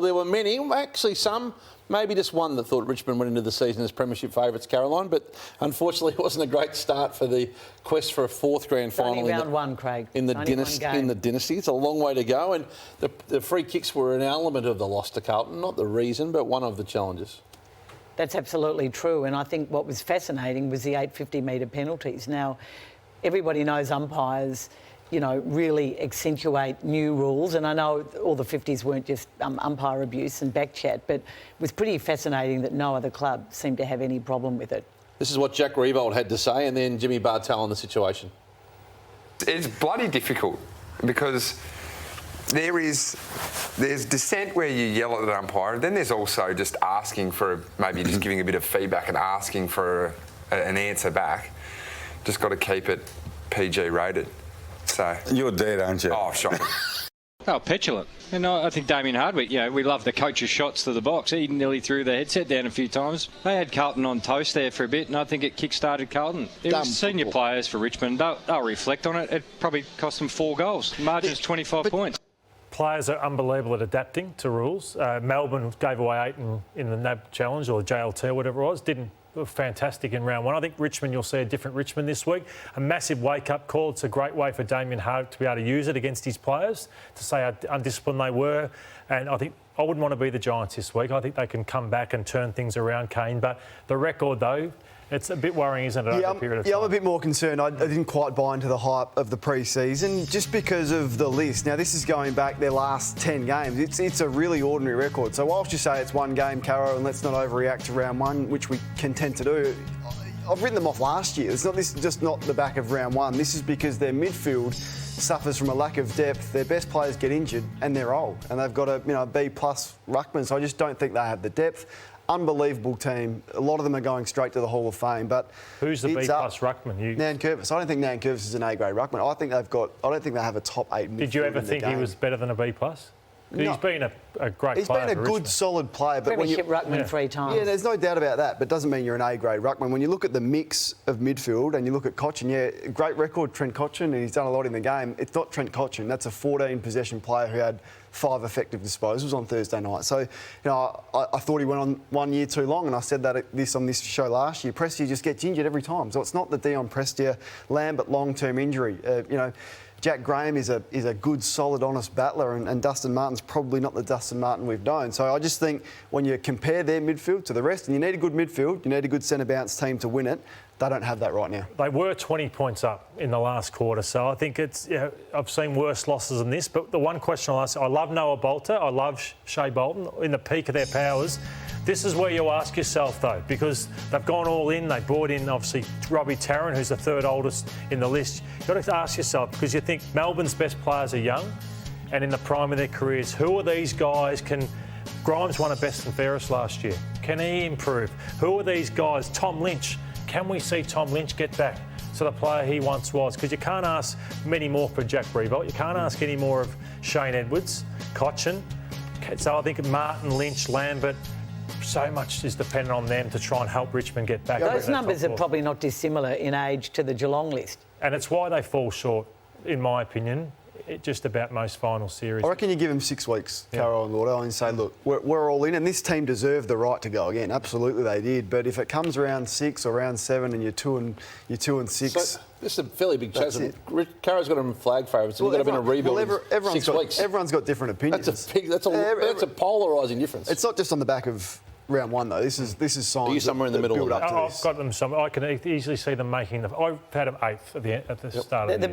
There were many, actually some, maybe just one that thought Richmond went into the season as premiership favourites, Caroline, but unfortunately it wasn't a great start for the quest for a fourth grand final. Only round one, Craig. In the dynasty. It's a long way to go, and the free kicks were an element of the loss to Carlton, not the reason, but one of the challenges. That's absolutely true, and I think what was fascinating was the 850-metre penalties. Now, everybody knows umpires, really accentuate new rules. And I know all the 50s weren't just umpire abuse and backchat, but it was pretty fascinating that no other club seemed to have any problem with it. This is what Jack Riewoldt had to say, and then Jimmy Bartel on the situation. It's bloody difficult because there's dissent where you yell at the umpire, then there's also just asking for, maybe just giving a bit of feedback and asking for an answer back. Just got to keep it PG rated. So you're dead, aren't you? Oh, shocking. Oh, petulant. And I think Damien Hardwick, we love the coach's shots to the box. He nearly threw the headset down a few times. They had Carlton on toast there for a bit, and I think it kick-started Carlton. It was senior players for Richmond. They'll reflect on it. It probably cost them 4 goals. Margin's 25 points. Players are unbelievable at adapting to rules. Melbourne gave away 8 in the NAB Challenge, or the JLT, or whatever it was. Were fantastic in round one. I think Richmond, you'll see a different Richmond this week. A massive wake-up call. It's a great way for Damien Hardwick to be able to use it against his players, to say how undisciplined they were. And I think I wouldn't want to be the Giants this week. I think they can come back and turn things around, Kane. But the record, though, it's a bit worrying, isn't it, over a period of time? Yeah, I'm a bit more concerned. I didn't quite buy into the hype of the pre-season just because of the list. Now, this is going back their last 10 games. It's a really ordinary record. So whilst you say it's one game, Caro, and let's not overreact to round one, which we can tend to do, I've written them off last year. This is just not the back of round one. This is because their midfield suffers from a lack of depth. Their best players get injured and they're old. And they've got a B-plus ruckman. So I just don't think they have the depth. Unbelievable team. A lot of them are going straight to the Hall of Fame. But who's the B-plus ruckman? Nankervis. I don't think Nankervis is an A-grade ruckman. I don't think they have a top 8 midfield. Did you ever think he was better than a B-plus? No. He's been a great player. He's been a good, solid player. But Premiership ruckman 3 times. Yeah, there's no doubt about that. But doesn't mean you're an A-grade ruckman. When you look at the mix of midfield and you look at Cotchin, great record, Trent Cotchin, and he's done a lot in the game. It's not Trent Cotchin. That's a 14-possession player who had 5 effective disposals on Thursday night. So, I thought he went on 1 year too long, and I said that on this show last year. Prestia just gets injured every time. So it's not the Dion Prestia Lambert long-term injury. Jack Graham is a good, solid, honest battler, and Dustin Martin's probably not the Dustin Martin we've known. So I just think when you compare their midfield to the rest, and you need a good midfield, you need a good centre-bounce team to win it, they don't have that right now. They were 20 points up in the last quarter, so I think I've seen worse losses than this. But the one question I'll ask, I love Noah Bolter, I love Shea Bolton, in the peak of their powers. This is where you ask yourself, though, because they've gone all in. They brought in, obviously, Robbie Tarrant, who's the 3rd oldest in the list. You've got to ask yourself, because you think Melbourne's best players are young and in the prime of their careers. Who are these guys? Grimes won a best and fairest last year. Can he improve? Who are these guys? Tom Lynch. Can we see Tom Lynch get back to the player he once was? Because you can't ask many more for Jack Riewoldt. You can't ask any more of Shane Edwards, Cotchin. So I think Martin, Lynch, Lambert, so much is dependent on them to try and help Richmond get back. Those numbers are probably not dissimilar in age to the Geelong list. And it's why they fall short, in my opinion, just about most final series. I reckon you give them 6 weeks, Carol and Lauder, and say, look, we're all in, and this team deserved the right to go again. Absolutely, they did. But if it comes round 6 or round 7 and you're 2 and 6, so this is a fairly big chance. Carro's got them flag favourites. We've got to be in a rebuild in 6 weeks. Everyone's got different opinions. That's a polarising difference. It's not just on the back of round one, though. This is signs. Are you somewhere in the middle of that? I've got them. I can easily see them making I've had them 8th at the start of the year.